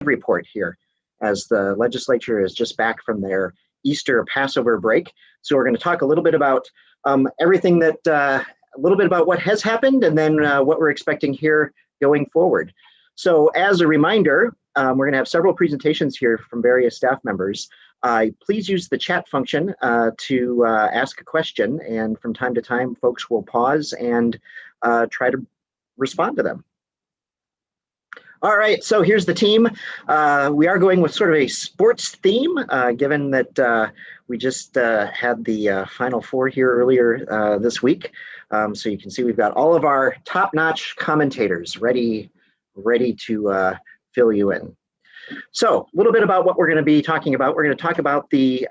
report here, as the legislature is just back from their Easter Passover break. So we're going to talk a little bit about everything that, a little bit about what has happened, and then what we're expecting here going forward. So as a reminder, we're going to have several presentations here from various staff members. Please use the chat function to ask a question, and from time to time, folks will pause and try to respond to them. All right, so here's the team. We are going with sort of a sports theme, given that we just had the Final Four here earlier this week. So you can see we've got all of our top-notch commentators ready to fill you in. So a little bit about what we're going to be talking about. We're going to talk about the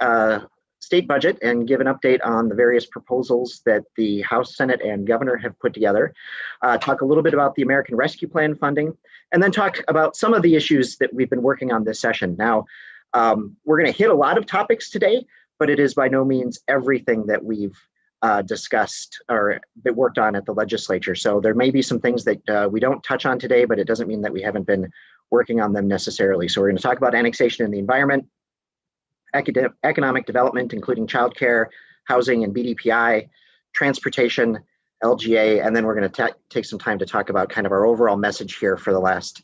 state budget and give an update on the various proposals that the House, Senate, and Governor have put together. Talk a little bit about the American Rescue Plan funding, and then talk about some of the issues that we've been working on this session. Now, we're going to hit a lot of topics today, but it is by no means everything that we've discussed or that worked on at the legislature. So there may be some things that we don't touch on today, but it doesn't mean that we haven't been working on them necessarily. So we're going to talk about annexation and the environment, economic development, including childcare, housing, and BDPI, transportation, LGA, and then we're going to take some time to talk about kind of our overall message here for the last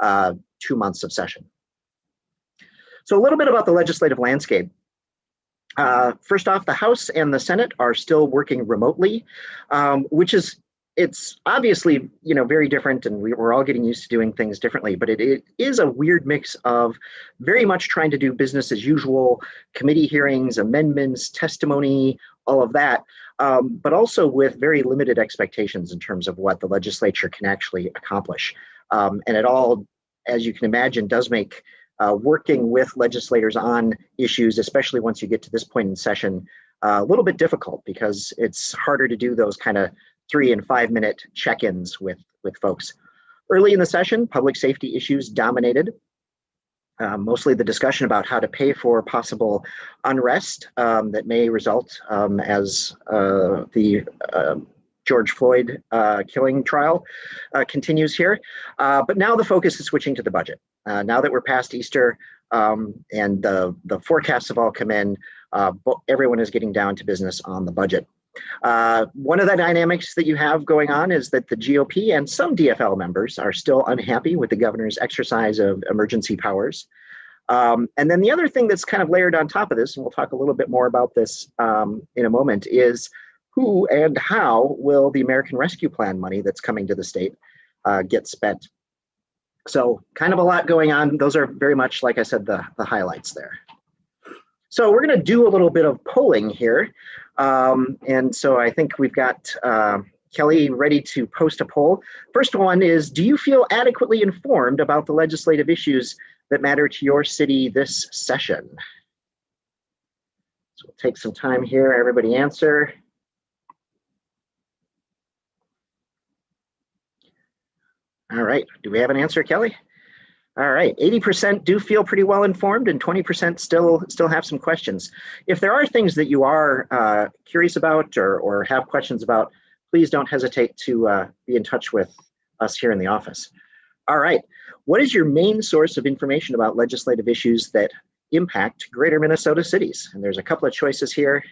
2 months of session. So a little bit about the legislative landscape. First off, the House and the Senate are still working remotely, which is, it's obviously, you know, very different, and we're all getting used to doing things differently, but it is a weird mix of very much trying to do business as usual, committee hearings, amendments, testimony, all of that, but also with very limited expectations in terms of what the legislature can actually accomplish. And it all, as you can imagine, does make working with legislators on issues, especially once you get to this point in session, a little bit difficult because it's harder to do those kind of 3 and 5 minute check-ins with folks. Early in the session, public safety issues dominated, mostly the discussion about how to pay for possible unrest that may result as the George Floyd killing trial continues here. But now the focus is switching to the budget. Now that we're past Easter and the forecasts have all come in, everyone is getting down to business on the budget. One of the dynamics that you have going on is that the GOP and some DFL members are still unhappy with the governor's exercise of emergency powers. And then the other thing that's kind of layered on top of this, and we'll talk a little bit more about this in a moment, is who and how will the American Rescue Plan money that's coming to the state get spent? So kind of a lot going on. Those are very much, like I said, the highlights there. So we're going to do a little bit of polling here. And so I think we've got Kelly ready to post a poll. First one is, do you feel adequately informed about the legislative issues that matter to your city this session? So we'll take some time here, everybody answer. All right, do we have an answer, Kelly? All right, 80% do feel pretty well informed and 20% still have some questions. If there are things that you are curious about or have questions about, please don't hesitate to be in touch with us here in the office. All right, what is your main source of information about legislative issues that impact greater Minnesota cities? And there's a couple of choices here.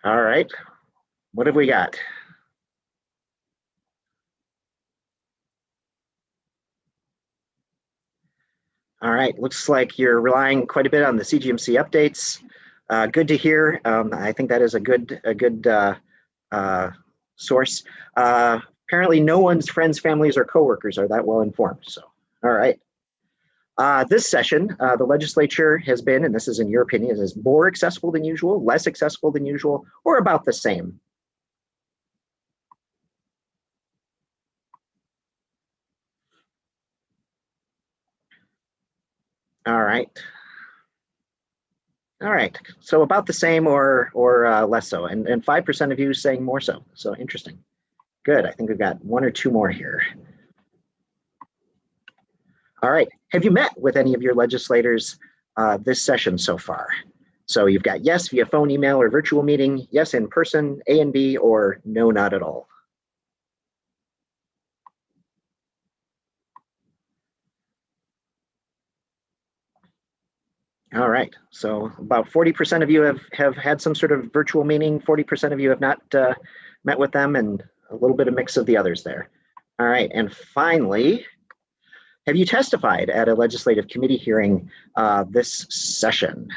All right, what have we got? All right, looks like you're relying quite a bit on the CGMC updates. Good to hear. I think that is a good source. Apparently no one's friends, families, or coworkers are that well informed, so, all right. This session, the legislature has been, and this is in your opinion, is more accessible than usual, less accessible than usual, or about the same? All right. All right, so about the same or less so, and 5% of you saying more so. So interesting. Good, I think we've got 1 or 2 more here. All right, have you met with any of your legislators this session so far? So you've got yes via phone, email, or virtual meeting, yes in person, A and B, or no, not at all. All right. So about 40% of you have had some sort of virtual meeting, 40% of you have not met with them, and a little bit of mix of the others there. All right. And finally, have you testified at a legislative committee hearing this session?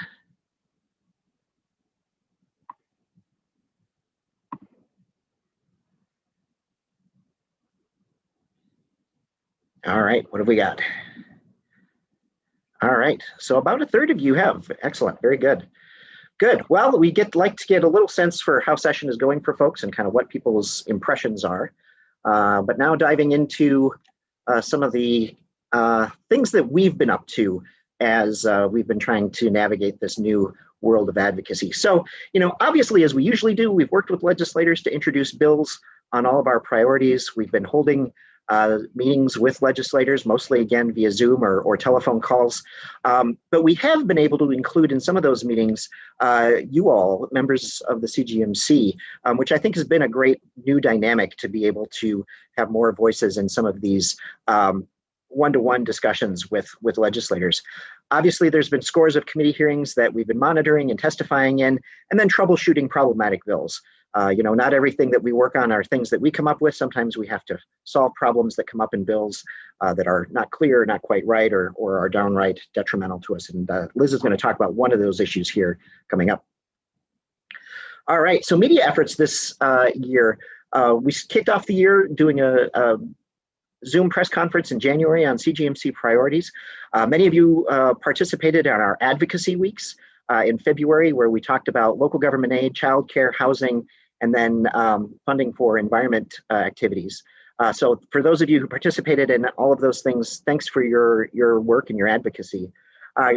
All right. What have we got? All right. So about a third of you have. Excellent. Very good. Good. Well, we like to get a little sense for how session is going for folks and kind of what people's impressions are. But now diving into some of the things that we've been up to as we've been trying to navigate this new world of advocacy. So, obviously, as we usually do, we've worked with legislators to introduce bills on all of our priorities. We've been holding meetings with legislators, mostly again via Zoom or telephone calls. But we have been able to include in some of those meetings you all, members of the CGMC, which I think has been a great new dynamic to be able to have more voices in some of these one-to-one discussions with legislators. Obviously, there's been scores of committee hearings that we've been monitoring and testifying in, and then troubleshooting problematic bills. Not everything that we work on are things that we come up with. Sometimes we have to solve problems that come up in bills that are not clear, not quite right, or are downright detrimental to us. And Liz is going to talk about one of those issues here coming up. All right, so media efforts this year. We kicked off the year doing a Zoom press conference in January on CGMC priorities. Many of you participated in our advocacy weeks in February, where we talked about local government aid, childcare, housing, and then funding for environment activities. So for those of you who participated in all of those things, thanks for your work and your advocacy.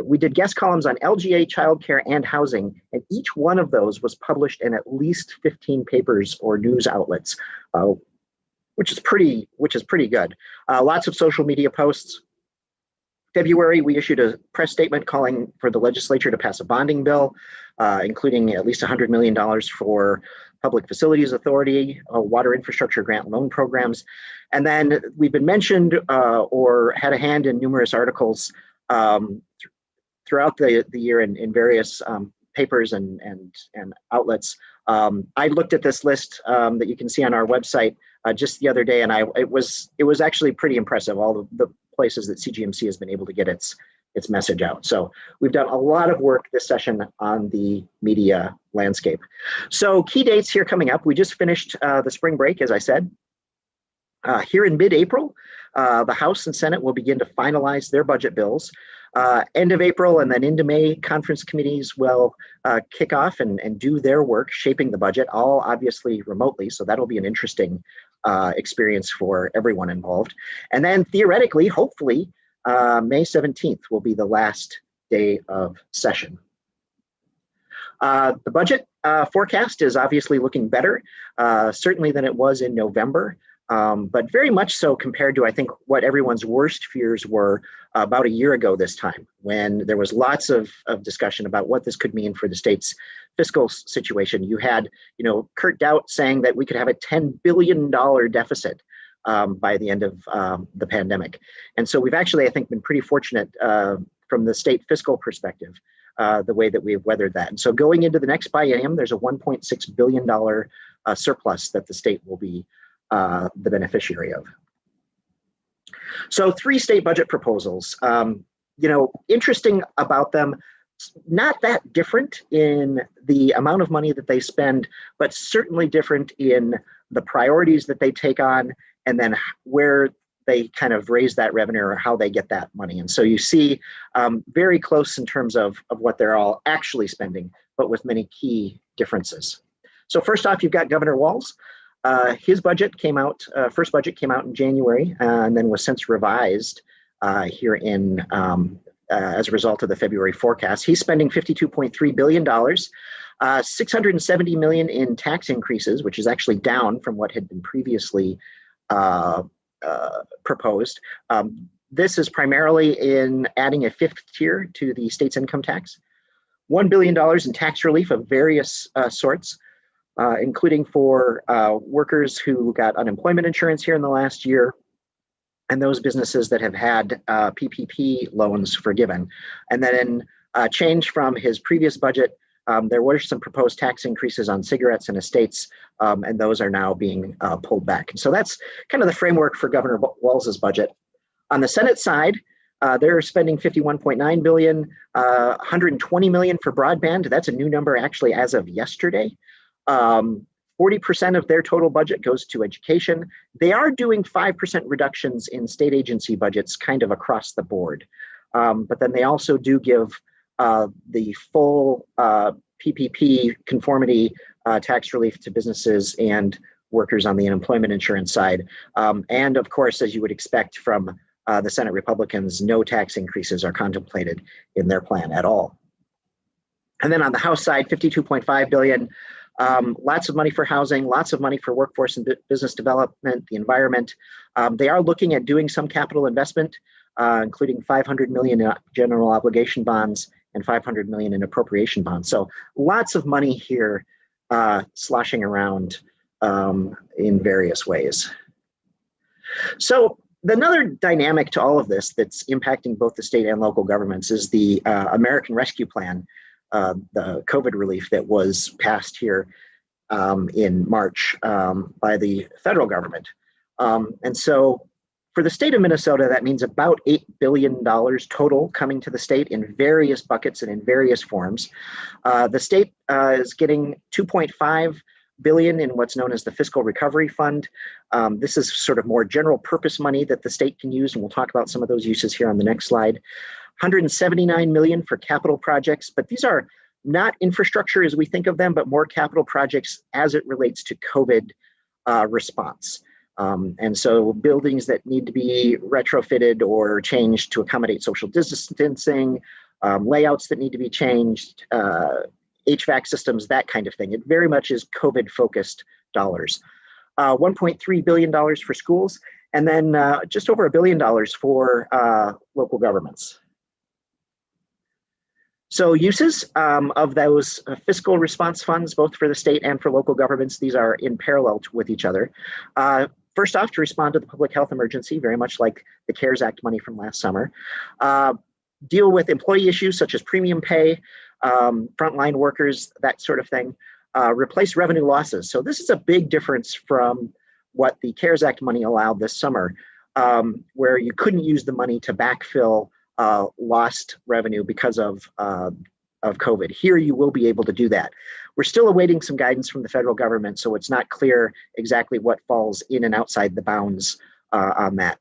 We did guest columns on LGA, childcare, and housing, and each one of those was published in at least 15 papers or news outlets, which is pretty good. Lots of social media posts. February, we issued a press statement calling for the legislature to pass a bonding bill, including at least $100 million for Public Facilities Authority, water infrastructure grant loan programs. And then we've been mentioned or had a hand in numerous articles throughout the year in various papers and outlets. I looked at this list that you can see on our website just the other day, and it was actually pretty impressive, all the places that CGMC has been able to get its message out. So we've done a lot of work this session on the media landscape. So key dates here coming up. We just finished the spring break, as I said. Here in mid-April, the House and Senate will begin to finalize their budget bills. End of April and then into May, conference committees will kick off and do their work shaping the budget, all obviously remotely. So that'll be an interesting experience for everyone involved. And then theoretically, hopefully, May 17th will be the last day of session. The budget forecast is obviously looking better, certainly than it was in November. But very much so compared to, I think, what everyone's worst fears were about a year ago this time, when there was lots of discussion about what this could mean for the state's fiscal situation. You had, Kurt Doubt saying that we could have a $10 billion deficit by the end of the pandemic. And so we've actually, I think, been pretty fortunate from the state fiscal perspective, the way that we've weathered that. And so going into the next biennium, there's a $1.6 billion surplus that the state will be the beneficiary of. So 3 state budget proposals, interesting about them, not that different in the amount of money that they spend, but certainly different in the priorities that they take on and then where they kind of raise that revenue or how they get that money. And so you see very close in terms of what they're all actually spending, but with many key differences. So first off, you've got Governor Walz. His budget came out, first budget came out in January and then was since revised here in as a result of the February forecast. He's spending $52.3 billion, $670 million in tax increases, which is actually down from what had been previously proposed. This is primarily in adding a 5th tier to the state's income tax, $1 billion in tax relief of various sorts, including for workers who got unemployment insurance here in the last year, and those businesses that have had PPP loans forgiven. And then change from his previous budget. There were some proposed tax increases on cigarettes and estates, and those are now being pulled back. And so that's kind of the framework for Governor Walz's budget. On the Senate side, they're spending $51.9 billion, $120 million for broadband. That's a new number actually as of yesterday. 40% of their total budget goes to education. They are doing 5% reductions in state agency budgets kind of across the board. But then they also do give the full PPP conformity tax relief to businesses and workers on the unemployment insurance side. And of course, as you would expect from the Senate Republicans, no tax increases are contemplated in their plan at all. And then on the House side, $52.5 billion. Lots of money for housing, lots of money for workforce and business development, the environment. They are looking at doing some capital investment, including $500 million in general obligation bonds and $500 million in appropriation bonds. So lots of money here sloshing around in various ways. So another dynamic to all of this that's impacting both the state and local governments is the American Rescue Plan, the COVID relief that was passed here in March by the federal government. And so for the state of Minnesota, that means about $8 billion total coming to the state in various buckets and in various forms. The state is getting $2.5 billion in what's known as the Fiscal Recovery Fund. This is sort of more general purpose money that the state can use, and we'll talk about some of those uses here on the next slide. $179 million for capital projects, but these are not infrastructure as we think of them, but more capital projects as it relates to COVID response. And so buildings that need to be retrofitted or changed to accommodate social distancing, layouts that need to be changed, HVAC systems, that kind of thing. It very much is COVID-focused dollars. $1.3 billion for schools, and then just over $1 billion for local governments. So uses of those fiscal response funds, both for the state and for local governments, these are in parallel with each other. First off, to respond to the public health emergency, very much like the CARES Act money from last summer. Deal with employee issues such as premium pay, frontline workers, that sort of thing. Replace revenue losses. So this is a big difference from what the CARES Act money allowed this summer, where you couldn't use the money to backfill lost revenue because of COVID. Here you will be able to do that. We're still awaiting some guidance from the federal government, so it's not clear exactly what falls in and outside the bounds on that.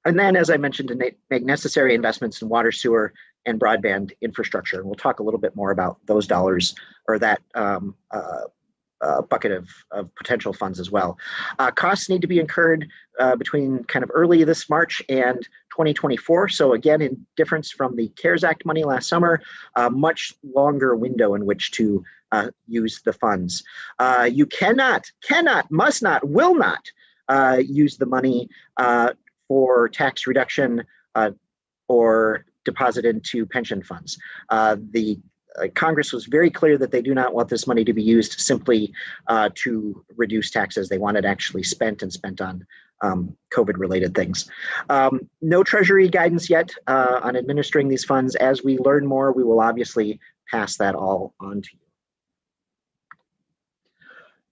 And then, as I mentioned, to make necessary investments in water, sewer, and broadband infrastructure. And we'll talk a little bit more about those dollars or that bucket of potential funds as well. Costs need to be incurred between kind of early this March and 2024. So again, in difference from the CARES Act money last summer, a much longer window in which to use the funds. You cannot, must not, will not use the money for tax reduction or deposit into pension funds. The Congress was very clear that they do not want this money to be used simply to reduce taxes. They want it actually spent on COVID-related things. No Treasury guidance yet on administering these funds. As we learn more, we will obviously pass that all on to you.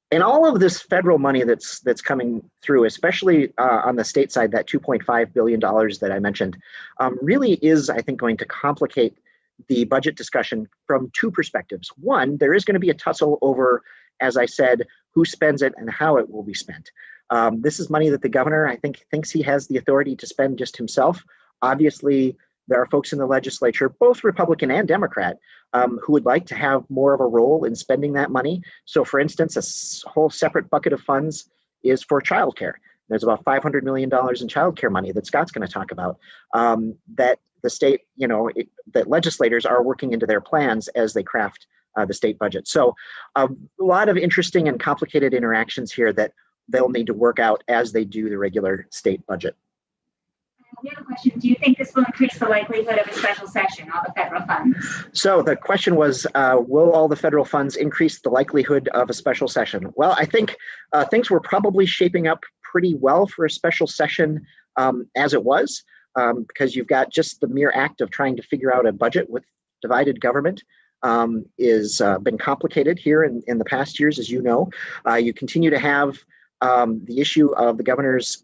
And all of this federal money that's coming through, especially on the state side, that $2.5 billion that I mentioned, really is, I think, going to complicate the budget discussion from two perspectives. One, there is going to be a tussle over, as I said, who spends it and how it will be spent. This is money that the governor, I think, thinks he has the authority to spend just himself. Obviously, there are folks in the legislature, both Republican and Democrat, who would like to have more of a role in spending that money. So, for instance, a whole separate bucket of funds is for childcare. There's about $500 million in childcare money that Scott's going to talk about that the state, that legislators are working into their plans as they craft the state budget. So a lot of interesting and complicated interactions here that they'll need to work out as they do the regular state budget. We have a question. Do you think this will increase the likelihood of a special session, all the federal funds? So the question was, will all the federal funds increase the likelihood of a special session? Well, I think things were probably shaping up pretty well for a special session as it was, because you've got just the mere act of trying to figure out a budget with divided government is been complicated here in the past years, as you know. You continue to have the issue of the governor's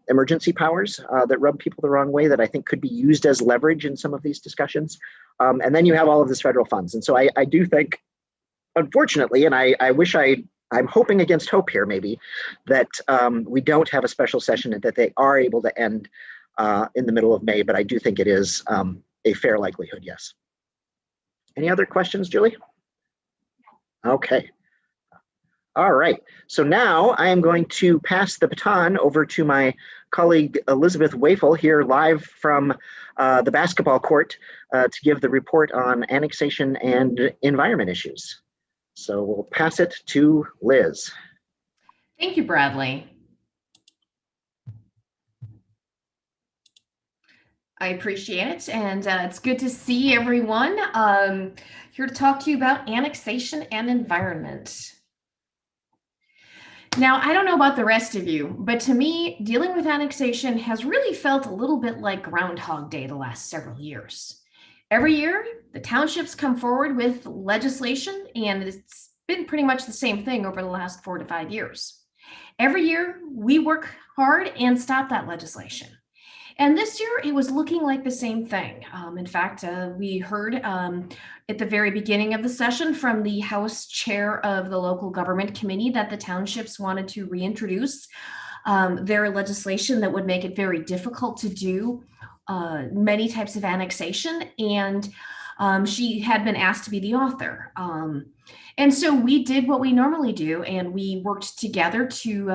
emergency powers that rub people the wrong way, that I think could be used as leverage in some of these discussions. And then you have all of this federal funds. And so I do think, unfortunately, and I wish I'm hoping against hope here, maybe, that we don't have a special session and that they are able to end in the middle of May. But I do think it is a fair likelihood, yes. Any other questions, Julie? Okay. All right. So now I am going to pass the baton over to my colleague Elizabeth Wafel here live from the basketball court to give the report on annexation and environment issues. So we'll pass it to Liz. Thank you, Bradley. I appreciate it, and it's good to see everyone. Here to talk to you about annexation and environment. Now, I don't know about the rest of you, but to me, dealing with annexation has really felt a little bit like Groundhog Day the last several years. Every year, the townships come forward with legislation, and it's been pretty much the same thing over the last 4 to 5 years. Every year, we work hard and stop that legislation. And this year, it was looking like the same thing. In fact, we heard at the very beginning of the session from the House chair of the local government committee that the townships wanted to reintroduce their legislation that would make it very difficult to do many types of annexation. And she had been asked to be the author. And so we did what we normally do, and we worked together to,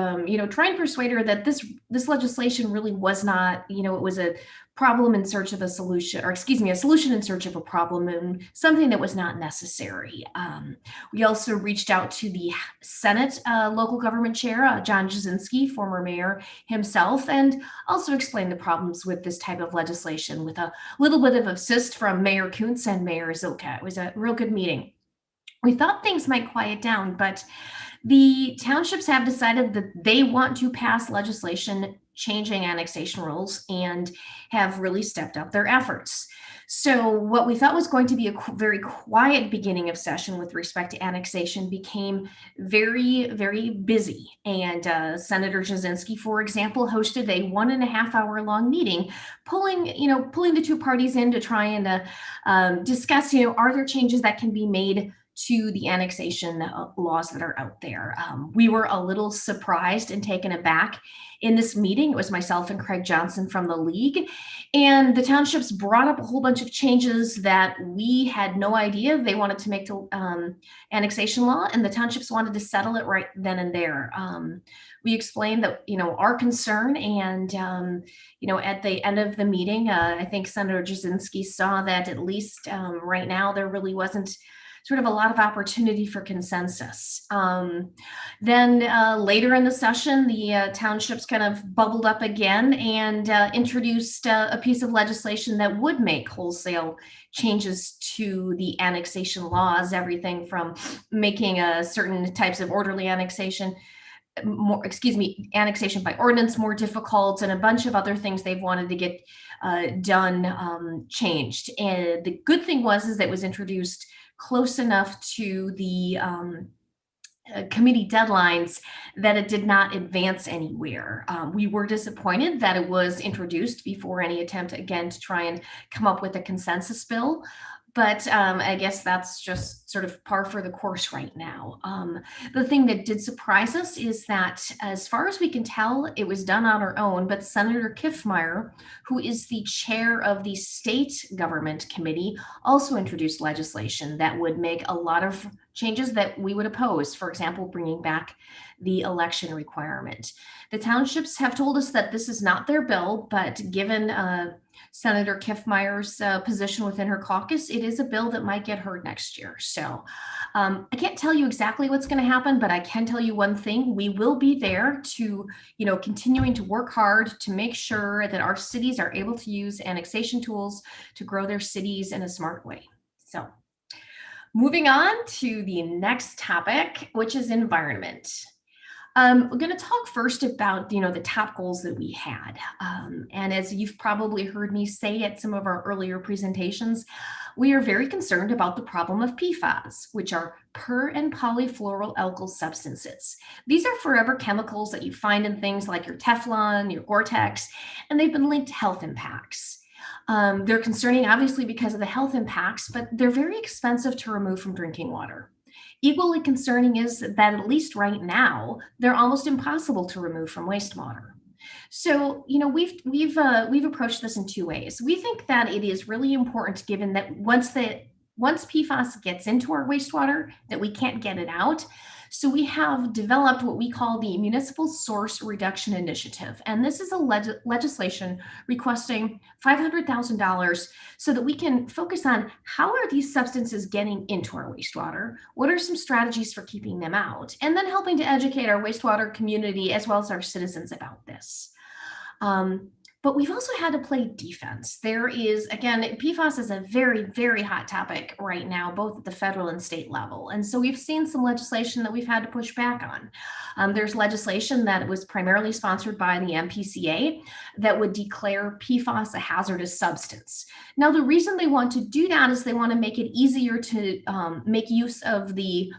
try and persuade her that this legislation really was not, it was a problem in search of a solution, or excuse me, a solution in search of a problem, and something that was not necessary. We also reached out to the Senate local government chair, John Jasinski, former mayor himself, and also explained the problems with this type of legislation with a little bit of assist from Mayor Kuntz and Mayor Zilka. It was a real good meeting. We thought things might quiet down, but the townships have decided that they want to pass legislation changing annexation rules and have really stepped up their efforts. So what we thought was going to be a very quiet beginning of session with respect to annexation became very, very busy. And Senator Jasinski, for example, hosted a 1.5 hour long meeting, pulling the two parties in to try and discuss, are there changes that can be made to the annexation laws that are out there. We were a little surprised and taken aback in this meeting. It was myself and Craig Johnson from the league, and the townships brought up a whole bunch of changes that we had no idea they wanted to make to annexation law, and the townships wanted to settle it right then and there. We explained that, our concern, and, at the end of the meeting, I think Senator Jasinski saw that at least right now there really wasn't sort of a lot of opportunity for consensus. Then later in the session, the townships kind of bubbled up again and introduced a piece of legislation that would make wholesale changes to the annexation laws, everything from making certain types of orderly annexation annexation by ordinance more difficult, and a bunch of other things they've wanted to get done changed. And the good thing is that it was introduced close enough to the committee deadlines that it did not advance anywhere. We were disappointed that it was introduced before any attempt again to try and come up with a consensus bill. But I guess that's just sort of par for the course right now. The thing that did surprise us is that, as far as we can tell, it was done on our own, but Senator Kiffmeyer, who is the chair of the state government committee, also introduced legislation that would make a lot of changes that we would oppose. For example, bringing back the election requirement. The townships have told us that this is not their bill, but given Senator Kiffmeyer's position within her caucus, it is a bill that might get heard next year. So I can't tell you exactly what's going to happen, but I can tell you one thing: we will be there to, continuing to work hard to make sure that our cities are able to use annexation tools to grow their cities in a smart way. So moving on to the next topic, which is environment. We're going to talk first about, the top goals that we had. And as you've probably heard me say at some of our earlier presentations, we are very concerned about the problem of PFAS, which are per and polyfluoroalkyl substances. These are forever chemicals that you find in things like your Teflon, your Gore-Tex, and they've been linked to health impacts. They're concerning, obviously, because of the health impacts, but they're very expensive to remove from drinking water. Equally concerning is that at least right now, they're almost impossible to remove from wastewater. So, we've approached this in two ways. We think that it is really important, given that once PFAS gets into our wastewater, that we can't get it out. So we have developed what we call the Municipal Source Reduction Initiative. And this is a legislation requesting $500,000 so that we can focus on how are these substances getting into our wastewater? What are some strategies for keeping them out? And then helping to educate our wastewater community as well as our citizens about this. But we've also had to play defense. There is, again, PFAS is a very, very hot topic right now, both at the federal and state level. And so we've seen some legislation that we've had to push back on. There's legislation that was primarily sponsored by the MPCA that would declare PFAS a hazardous substance. Now, the reason they want to do that is they want to make it easier to make use of the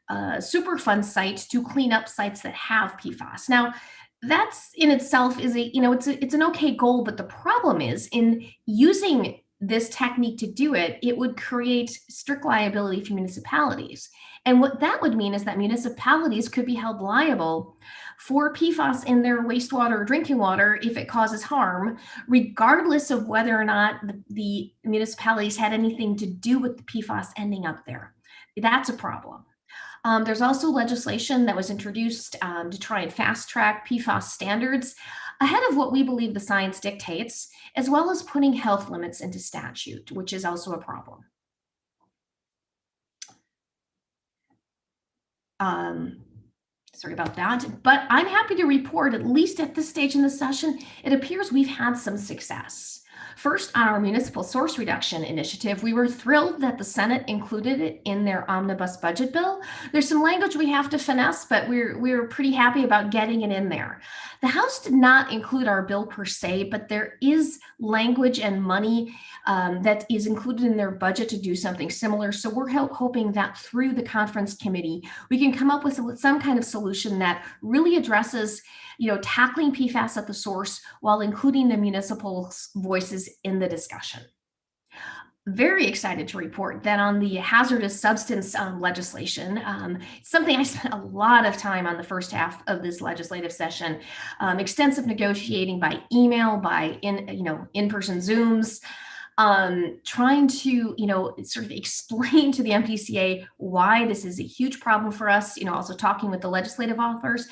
Superfund site to clean up sites that have PFAS. Now, that's in itself is it's an okay goal, but the problem is in using this technique to do it, it would create strict liability for municipalities. And what that would mean is that municipalities could be held liable for PFAS in their wastewater or drinking water if it causes harm, regardless of whether or not the municipalities had anything to do with the PFAS ending up there. That's a problem. There's also legislation that was introduced to try and fast track PFAS standards ahead of what we believe the science dictates, as well as putting health limits into statute, which is also a problem. Sorry about that, but I'm happy to report, at least at this stage in the session, it appears we've had some success. First, on our Municipal Source Reduction Initiative, we were thrilled that the Senate included it in their omnibus budget bill. There's some language we have to finesse, but we're pretty happy about getting it in there. The House did not include our bill per se, but there is language and money that is included in their budget to do something similar. So we're hoping that through the conference committee, we can come up with some kind of solution that really addresses tackling PFAS at the source while including the municipal voices in the discussion. Very excited to report that on the hazardous substance legislation, something I spent a lot of time on the first half of this legislative session, extensive negotiating by email, by in-person Zooms, trying to, sort of explain to the MPCA why this is a huge problem for us, also talking with the legislative authors.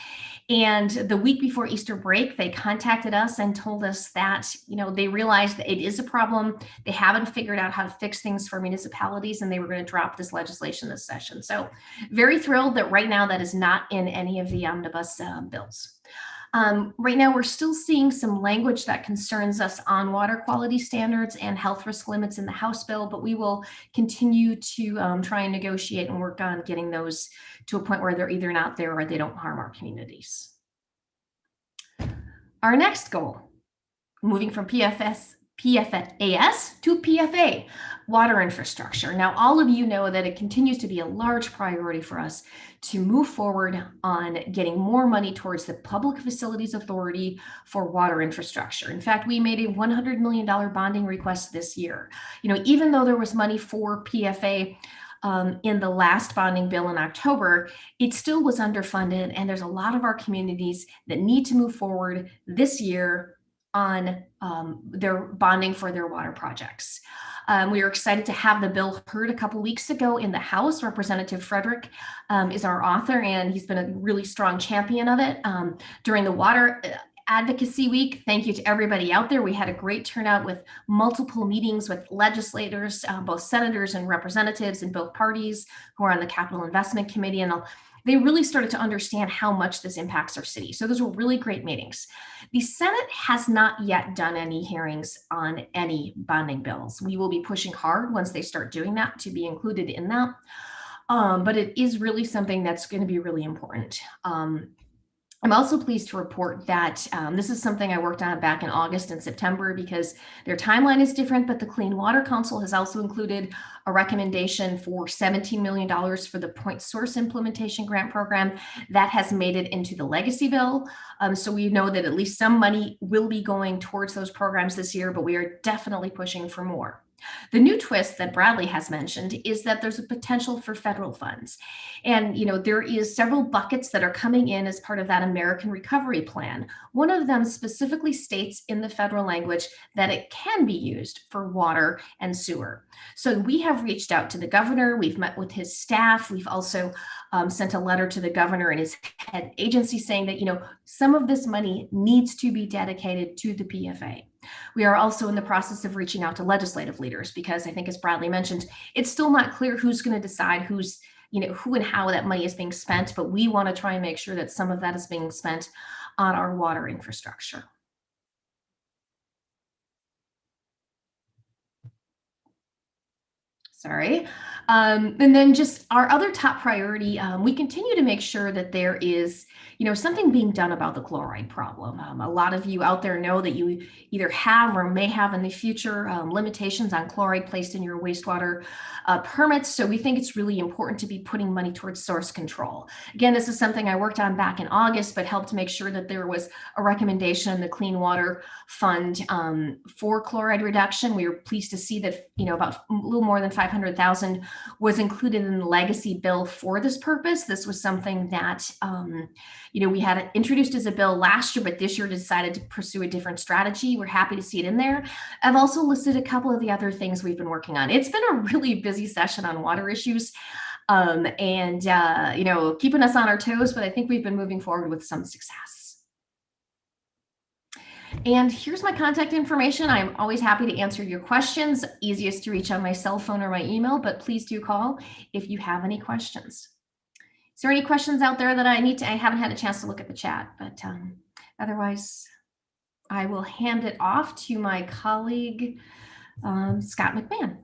And the week before Easter break, they contacted us and told us that, they realized that it is a problem. They haven't figured out how to fix things for municipalities, and they were going to drop this legislation this session. So very thrilled that right now that is not in any of the omnibus bills. Right now, we're still seeing some language that concerns us on water quality standards and health risk limits in the House bill, but we will continue to try and negotiate and work on getting those to a point where they're either not there or they don't harm our communities. Our next goal, moving from PFAS to PFA, water infrastructure. Now, all of you know that it continues to be a large priority for us to move forward on getting more money towards the Public Facilities Authority for water infrastructure. In fact, we made a $100 million bonding request this year. Even though there was money for PFA in the last bonding bill in October, it still was underfunded, and there's a lot of our communities that need to move forward this year on their bonding for their water projects. We are excited to have the bill heard a couple weeks ago in the House. Representative Frederick is our author, and he's been a really strong champion of it during the Water Advocacy Week. Thank you to everybody out there. We had a great turnout with multiple meetings with legislators, both senators and representatives in both parties who are on the Capital Investment Committee, and they really started to understand how much this impacts our city. So those were really great meetings. The Senate has not yet done any hearings on any bonding bills. We will be pushing hard once they start doing that to be included in that. But it is really something that's going to be really important. I'm also pleased to report that this is something I worked on back in August and September because their timeline is different, but the Clean Water Council has also included a recommendation for $17 million for the Point Source Implementation Grant Program that has made it into the legacy bill. So we know that at least some money will be going towards those programs this year, but we are definitely pushing for more. The new twist that Bradley has mentioned is that there's a potential for federal funds. And, there is several buckets that are coming in as part of that American Recovery Plan. One of them specifically states in the federal language that it can be used for water and sewer. So we have reached out to the governor. We've met with his staff. We've also sent a letter to the governor and his head agency saying that, some of this money needs to be dedicated to the PFA. We are also in the process of reaching out to legislative leaders because I think, as Bradley mentioned, it's still not clear who's going to decide who and how that money is being spent, but we want to try and make sure that some of that is being spent on our water infrastructure. Sorry. And then just our other top priority, we continue to make sure that there is, something being done about the chloride problem. A lot of you out there know that you either have or may have in the future limitations on chloride placed in your wastewater permits. So we think it's really important to be putting money towards source control. Again, this is something I worked on back in August, but helped make sure that there was a recommendation in the Clean Water Fund for chloride reduction. We were pleased to see that, about a little more than 500,000 was included in the legacy bill for this purpose. This was something that, we had introduced as a bill last year, but this year decided to pursue a different strategy. We're happy to see it in there. I've also listed a couple of the other things we've been working on. It's been a really busy session on water issues and keeping us on our toes, but I think we've been moving forward with some success. And here's my contact information. I'm always happy to answer your questions. Easiest to reach on my cell phone or my email, but please do call if you have any questions. Is there any questions out there that I haven't had a chance to look at the chat, but otherwise I will hand it off to my colleague, Scott McMahon.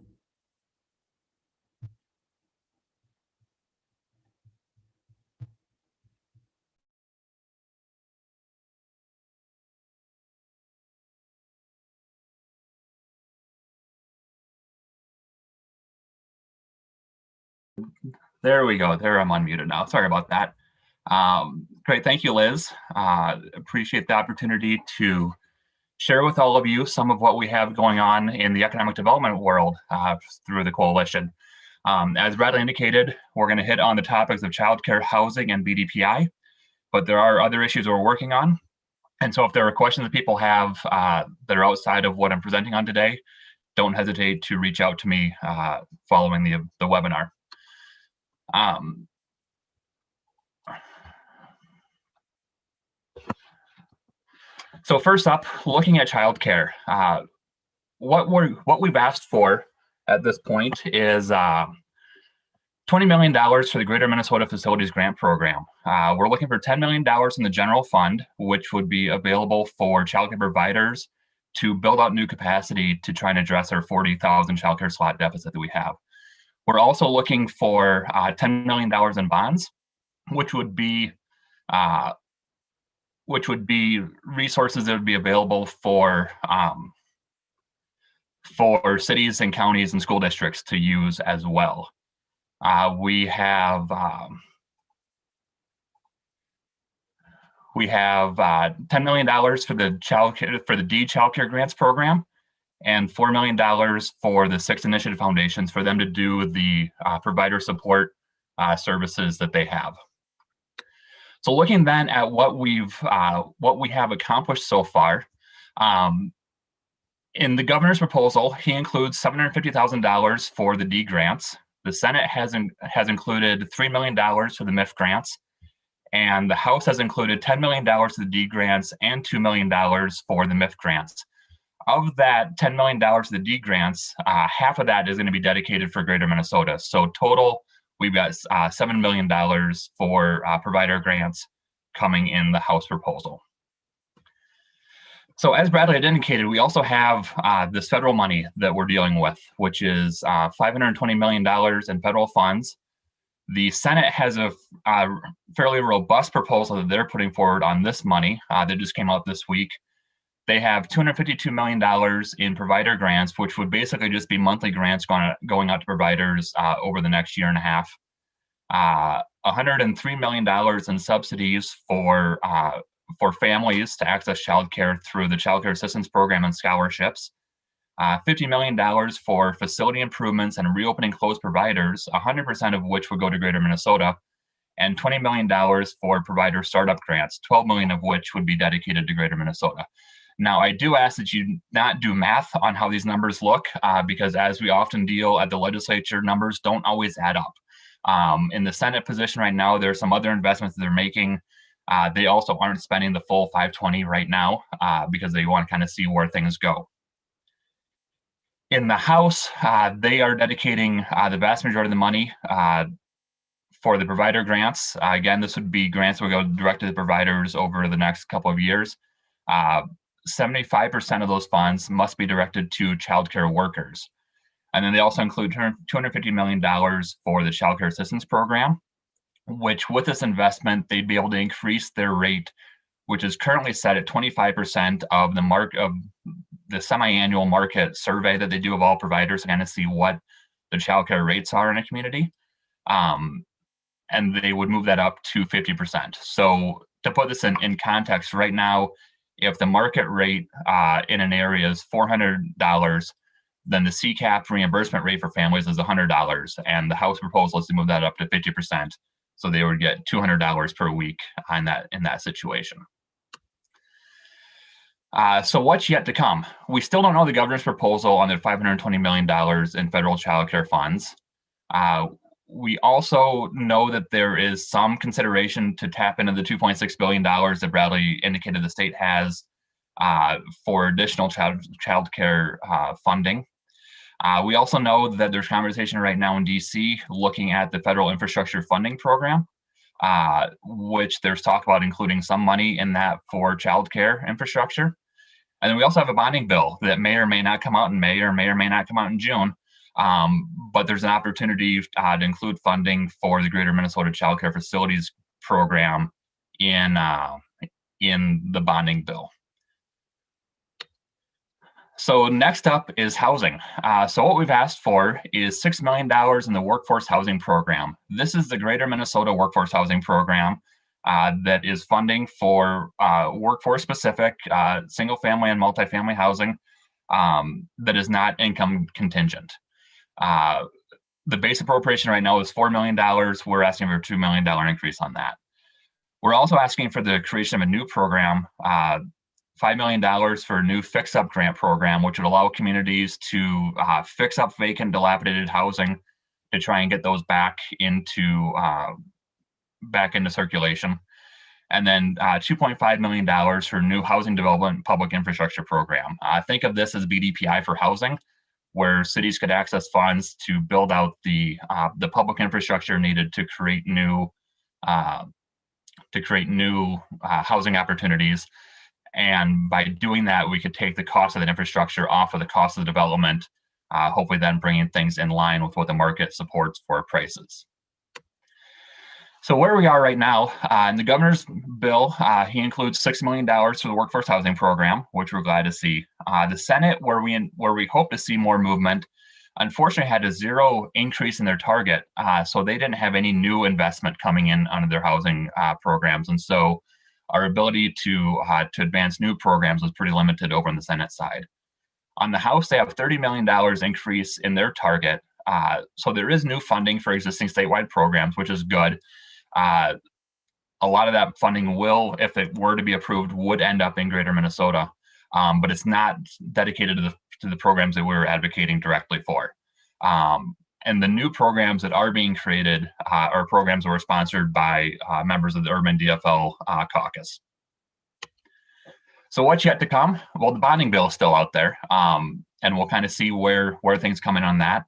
There we go. There, I'm unmuted now. Sorry about that. Great. Thank you, Liz. Appreciate the opportunity to share with all of you some of what we have going on in the economic development world through the coalition. As Bradley indicated, we're going to hit on the topics of childcare, housing, and BDPI, but there are other issues we're working on. And so if there are questions that people have that are outside of what I'm presenting on today, don't hesitate to reach out to me following the webinar. So first up, looking at childcare, what we've asked for at this point is $20 million for the Greater Minnesota Facilities Grant Program. We're looking for $10 million in the general fund, which would be available for childcare providers to build out new capacity to try and address our 40,000 childcare slot deficit that we have. We're also looking for $10 million in bonds, which would be resources that would be available for cities and counties and school districts to use as well. We have $10 million for the D Childcare Grants Program, and $4 million for the 6 initiative foundations for them to do the provider support services that they have. So looking then at what we have accomplished so far, in the governor's proposal, he includes $750,000 for the D grants. The Senate has included $3 million for the MIF grants, and the House has included $10 million for the D grants and $2 million for the MIF grants. Of that $10 million for the D grants, half of that is going to be dedicated for Greater Minnesota. So total, we've got $7 million for provider grants coming in the House proposal. So as Bradley had indicated, we also have this federal money that we're dealing with, which is $520 million in federal funds The Senate has a fairly robust proposal that they're putting forward on this money that just came out this week. They have $252 million in provider grants, which would basically just be monthly grants going out to providers over the next year and a half. $103 million in subsidies for families to access childcare through the Child Care Assistance Program and scholarships. $50 million for facility improvements and reopening closed providers, 100% of which would go to Greater Minnesota, and $20 million for provider startup grants, 12 million of which would be dedicated to Greater Minnesota. Now, I do ask that you not do math on how these numbers look, because as we often deal at the legislature, numbers don't always add up. In the Senate position right now, there are some other investments that they're making. They also aren't spending the full 520 right now because they want to kind of see where things go. In the House, they are dedicating the vast majority of the money for the provider grants. Again, this would be grants that would go direct to the providers over the next couple of years. 75% of those funds must be directed to childcare workers. And then they also include $250 million for the Child Care Assistance Program, which with this investment, they'd be able to increase their rate, which is currently set at 25% of the semi-annual market survey that they do of all providers to kind of see what the childcare rates are in a community. And they would move that up to 50%. So to put this in context, right now, if the market rate in an area is $400, then the CCAP reimbursement rate for families is $100. And the House proposal is to move that up to 50%. So they would get $200 per week in that situation. So what's yet to come? We still don't know the governor's proposal on the $520 million in federal child care funds. We also know that there is some consideration to tap into the $2.6 billion that Bradley indicated the state has for additional child care funding. We also know that there's conversation right now in DC looking at the federal infrastructure funding program, which there's talk about including some money in that for childcare infrastructure. And then we also have a bonding bill that may or may not come out in May or may not come out in June. But there's an opportunity to include funding for the Greater Minnesota Child Care Facilities Program in the bonding bill. So next up is housing. So what we've asked for is $6 million in the Workforce Housing Program. This is the Greater Minnesota Workforce Housing Program that is funding for workforce-specific single-family and multifamily housing that is not income contingent. The base appropriation right now is $4 million. We're asking for a $2 million increase on that. We're also asking for the creation of a new program, $5 million for a new fix-up grant program, which would allow communities to fix up vacant, dilapidated housing to try and get those back into circulation. And then $2.5 million for new housing development public infrastructure program. Think of this as BDPI for housing, where cities could access funds to build out the public infrastructure needed to create new housing opportunities. And by doing that, we could take the cost of that infrastructure off of the cost of the development, hopefully then bringing things in line with what the market supports for prices. So where we are right now, in the governor's bill, he includes $6 million for the Workforce Housing Program, which we're glad to see. The Senate, where we hope to see more movement, unfortunately had a zero increase in their target, so they didn't have any new investment coming in under their housing programs, and so our ability to advance new programs was pretty limited over on the Senate side. On the House, they have $30 million increase in their target, so there is new funding for existing statewide programs, which is good. A lot of that funding will, if it were to be approved, would end up in Greater Minnesota, but it's not dedicated to the programs that we're advocating directly for. And the new programs that are being created are programs that were sponsored by members of the Urban DFL caucus. So what's yet to come? Well, the bonding bill is still out there, and we'll kind of see where things come in on that.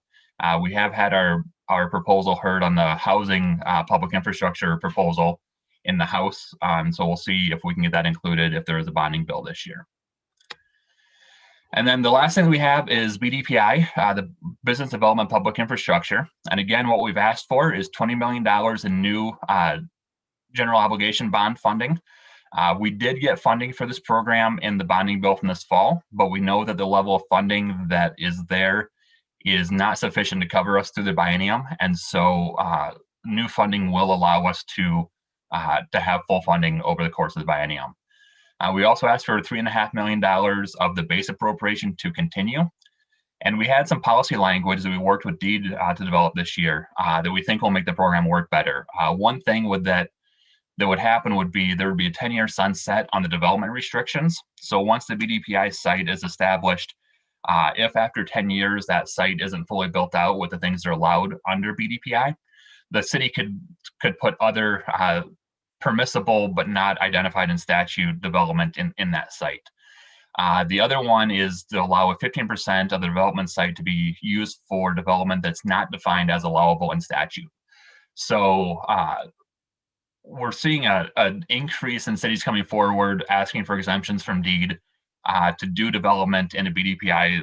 We have had our proposal heard on the housing public infrastructure proposal in the House. So we'll see if we can get that included if there is a bonding bill this year. And then the last thing we have is BDPI, the Business Development Public Infrastructure. And again, what we've asked for is $20 million in new general obligation bond funding. We did get funding for this program in the bonding bill from this fall, but we know that the level of funding that is there is not sufficient to cover us through the biennium. And so new funding will allow us to have full funding over the course of the biennium. We also asked for $3.5 million of the base appropriation to continue. And we had some policy language that we worked with DEED to develop this year that we think will make the program work better. One thing that would happen would be there would be a 10-year sunset on the development restrictions. So once the BDPI site is established, if after 10 years that site isn't fully built out with the things that are allowed under BDPI, the city could put other permissible but not identified in statute development in that site. The other one is to allow a 15% of the development site to be used for development that's not defined as allowable in statute. So we're seeing an increase in cities coming forward asking for exemptions from DEED to do development in a BDPI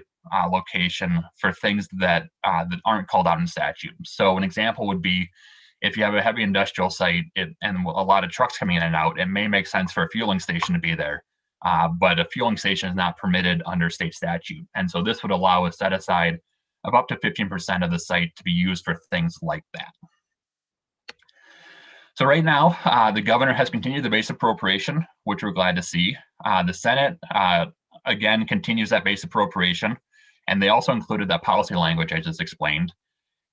location for things that aren't called out in statute. So an example would be if you have a heavy industrial site and a lot of trucks coming in and out, it may make sense for a fueling station to be there, but a fueling station is not permitted under state statute. And so this would allow a set aside of up to 15% of the site to be used for things like that. So right now, the governor has continued the base appropriation, which we're glad to see. The Senate, again, continues that base appropriation, and they also included that policy language I just explained.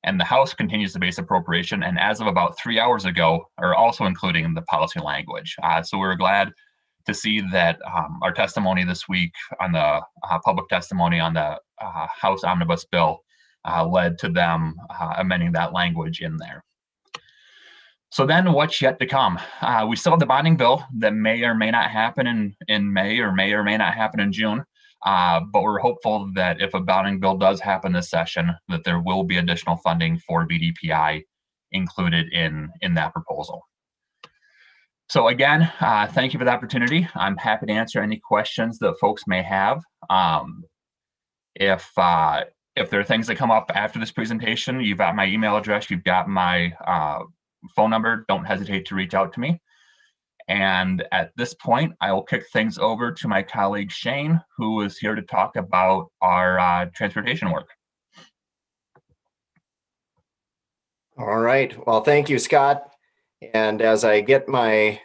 And the House continues the base appropriation, and as of about 3 hours ago, are also including the policy language. So we're glad to see that our testimony this week on the public testimony on the House Omnibus Bill led to them amending that language in there. So then what's yet to come? We still have the bonding bill that may or may not happen in May or may not happen in June. But we're hopeful that if a bonding bill does happen this session, that there will be additional funding for BDPI included in that proposal. So again, thank you for the opportunity. I'm happy to answer any questions that folks may have. If there are things that come up after this presentation, you've got my email address, you've got my phone number, don't hesitate to reach out to me. And at this point, I will kick things over to my colleague Shane, who is here to talk about our transportation work. All right. Well, thank you, Scott. And as I get my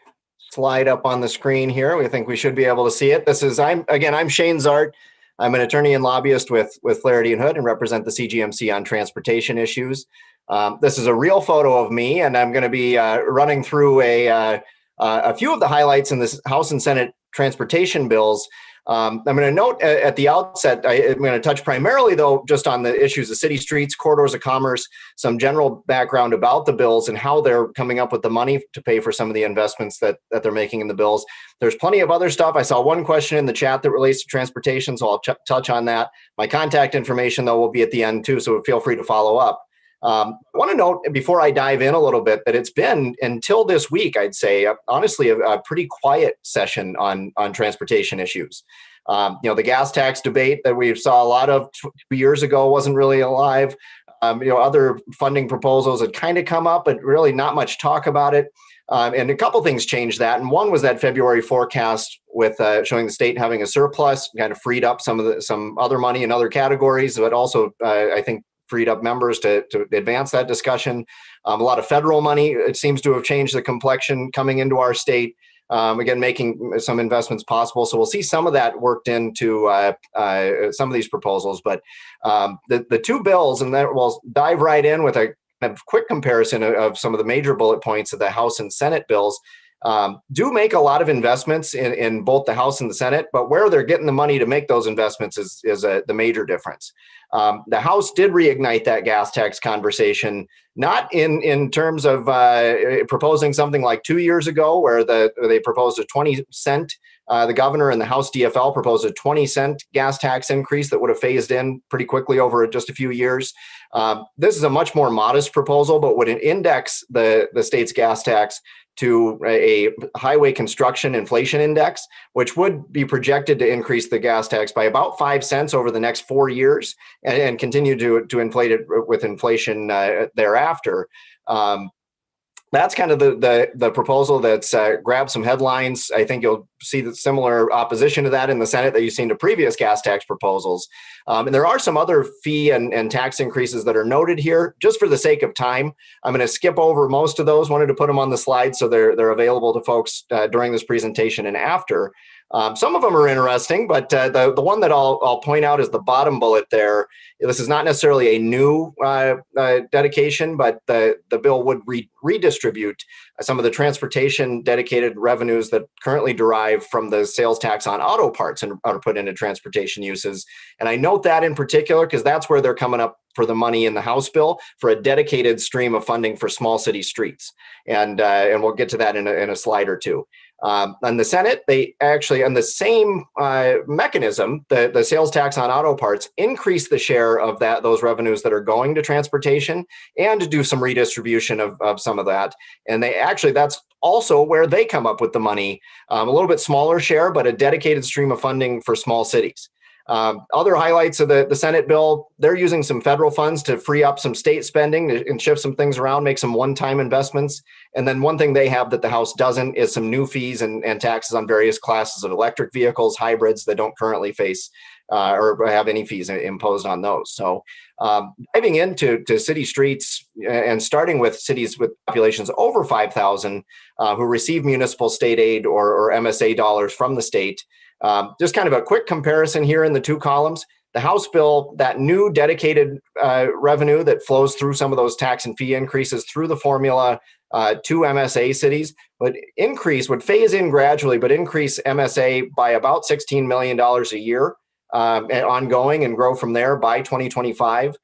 slide up on the screen here, we think we should be able to see it. I'm Shane Zart. I'm an attorney and lobbyist with Flaherty and Hood and represent the CGMC on transportation issues. This is a real photo of me, and I'm going to be running through a few of the highlights in this House and Senate transportation bills. I'm going to note at the outset, I'm going to touch primarily, though, just on the issues of city streets, corridors of commerce, some general background about the bills and how they're coming up with the money to pay for some of the investments that they're making in the bills. There's plenty of other stuff. I saw one question in the chat that relates to transportation, so I'll touch on that. My contact information, though, will be at the end, too, so feel free to follow up. I want to note before I dive in a little bit that it's been, until this week, I'd say, honestly, a pretty quiet session on transportation issues. The gas tax debate that we saw a lot of 2 years ago wasn't really alive. Other funding proposals had kind of come up, but really not much talk about it. And a couple things changed that. And one was that February forecast with showing the state having a surplus, kind of freed up some other money in other categories, but also, I think, freed up members to advance that discussion. A lot of federal money, it seems to have changed the complexion coming into our state, again, making some investments possible. So we'll see some of that worked into some of these proposals. But the two bills, and then we'll dive right in with a kind of quick comparison of some of the major bullet points of the House and Senate bills. Do make a lot of investments in both the House and the Senate, but where they're getting the money to make those investments is the major difference. The House did reignite that gas tax conversation, not in terms of proposing something like 2 years ago, where they proposed a 20-cent The governor and the House DFL proposed a 20-cent gas tax increase that would have phased in pretty quickly over just a few years. This is a much more modest proposal, but would index the state's gas tax to a highway construction inflation index, which would be projected to increase the gas tax by about 5 cents over the next 4 years and continue to inflate it with inflation thereafter. That's kind of the proposal that's grabbed some headlines. I think you'll see the similar opposition to that in the Senate that you've seen to previous gas tax proposals. And there are some other fee and tax increases that are noted here. Just for the sake of time, I'm going to skip over most of those. Wanted to put them on the slide so they're available to folks during this presentation and after. Some of them are interesting, but the one that I'll point out is the bottom bullet there. This is not necessarily a new dedication, but the bill would redistribute some of the transportation dedicated revenues that currently derive from the sales tax on auto parts and are put into transportation uses. And I note that in particular because that's where they're coming up for the money in the House bill for a dedicated stream of funding for small city streets. And we'll get to that in a slide or two. On the Senate, they actually, on the same mechanism, the sales tax on auto parts, increase the share of those revenues that are going to transportation and to do some redistribution of some of that. And that's also where they come up with the money, a little bit smaller share, but a dedicated stream of funding for small cities. Other highlights of the Senate bill, they're using some federal funds to free up some state spending and shift some things around, make some one-time investments. And then one thing they have that the House doesn't is some new fees and taxes on various classes of electric vehicles, hybrids that don't currently face or have any fees imposed on those. So diving into city streets and starting with cities with populations over 5,000 who receive municipal state aid or MSA dollars from the state. Just kind of a quick comparison here in the two columns. The House bill, that new dedicated revenue that flows through some of those tax and fee increases through the formula to MSA cities would phase in gradually, but increase MSA by about $16 million a year ongoing and grow from there by 2025.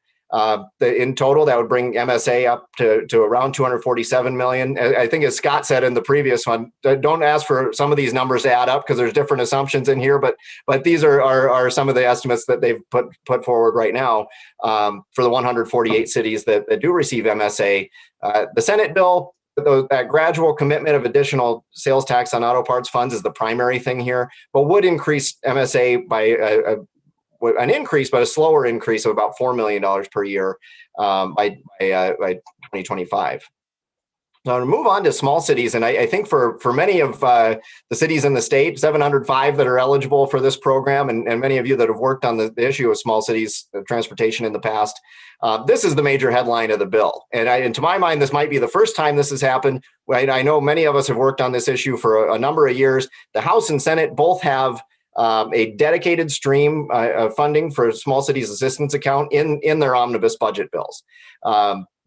In total, that would bring MSA up to around 247 million. I think, as Scott said in the previous one, don't ask for some of these numbers to add up because there's different assumptions in here. But these are some of the estimates that they've put forward right now for the 148 cities that do receive MSA. The Senate bill, that gradual commitment of additional sales tax on auto parts funds is the primary thing here, but would increase MSA by an increase, but a slower increase of about $4 million per year by 2025. So to move on to small cities, and I think for many of the cities in the state, 705 that are eligible for this program, and many of you that have worked on the issue of small cities transportation in the past, this is the major headline of the bill. And to my mind, this might be the first time this has happened. I know many of us have worked on this issue for a number of years. The House and Senate both have a dedicated stream of funding for small cities assistance account in their omnibus budget bills.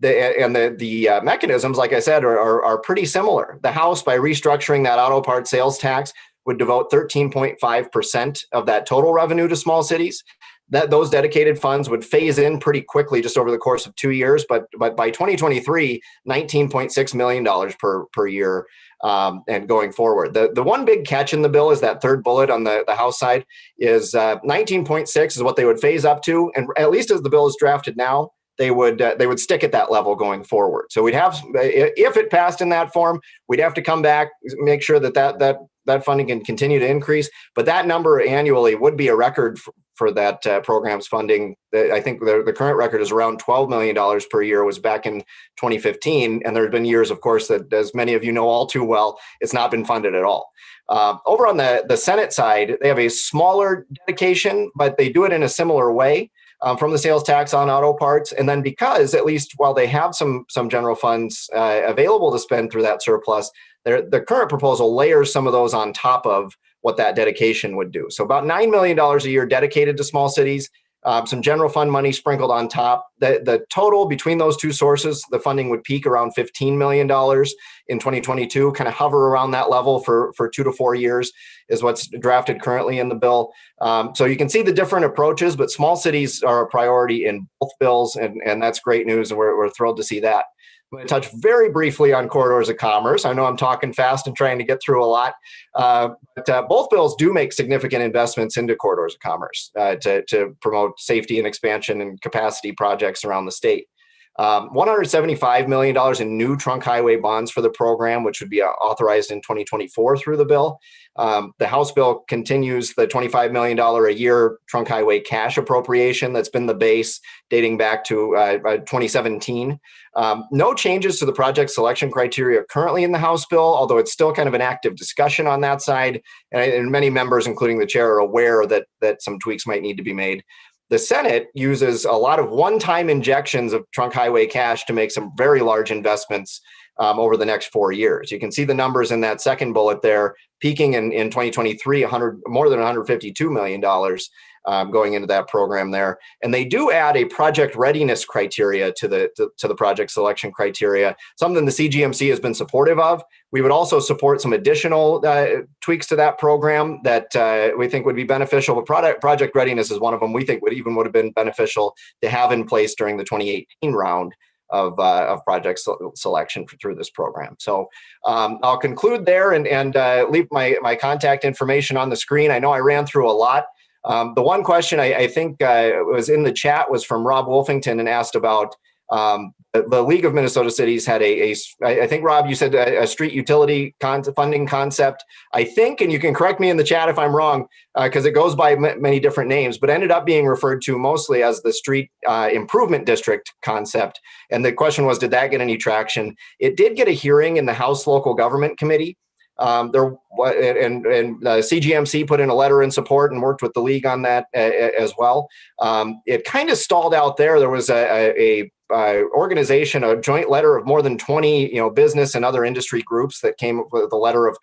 The mechanisms, like I said, are pretty similar. The House, by restructuring that auto part sales tax, would devote 13.5% of that total revenue to small cities. Those dedicated funds would phase in pretty quickly, just over the course of 2 years. But by 2023, $19.6 million per year. And going forward, the one big catch in the bill is that third bullet on the House side is 19.6 is what they would phase up to, and at least as the bill is drafted now, they would stick at that level going forward. So we'd have, if it passed in that form, we'd have to come back, make sure that funding can continue to increase. But that number annually would be a record for that program's funding. I think the current record is around $12 million per year, was back in 2015. And there have been years, of course, that, as many of you know all too well, it's not been funded at all. Over on the Senate side, they have a smaller dedication, but they do it in a similar way. From the sales tax on auto parts. And then, because at least while they have some general funds available to spend through that surplus, the current proposal layers some of those on top of what that dedication would do. So about $9 million a year dedicated to small cities, some general fund money sprinkled on top. The total between those two sources, the funding would peak around $15 million in 2022, kind of hover around that level for 2 to 4 years is what's drafted currently in the bill. So you can see the different approaches, but small cities are a priority in both bills, and that's great news, and we're thrilled to see that. I'm going to touch very briefly on corridors of commerce. I know I'm talking fast and trying to get through a lot, but both bills do make significant investments into corridors of commerce to promote safety and expansion and capacity projects around the state. $175 million in new trunk highway bonds for the program, which would be authorized in 2024 through the bill. The House bill continues the $25 million a year trunk highway cash appropriation that's been the base dating back to 2017. No changes to the project selection criteria currently in the House bill, although it's still kind of an active discussion on that side. And many members, including the chair, are aware that some tweaks might need to be made. The Senate uses a lot of one-time injections of trunk highway cash to make some very large investments over the next 4 years. You can see the numbers in that second bullet there, peaking in 2023, more than $152 million going into that program there. And they do add a project readiness criteria to the project selection criteria, something the CGMC has been supportive of. We would also support some additional tweaks to that program that we think would be beneficial, but project readiness is one of them we think would have been beneficial to have in place during the 2018 round of project selection through this program. So I'll conclude there and leave my contact information on the screen. I know I ran through a lot. The one question I think was in the chat was from Rob Wolfington and asked about the League of Minnesota Cities had I think, Rob, you said a street utility funding concept, I think, and you can correct me in the chat if I'm wrong, because it goes by many different names, but ended up being referred to mostly as the street improvement district concept. And the question was, did that get any traction? It did get a hearing in the House Local Government Committee. CGMC put in a letter in support and worked with the league on that as well. It kind of stalled out there. There was a organization, a joint letter of more than 20, business and other industry groups that came up with a letter of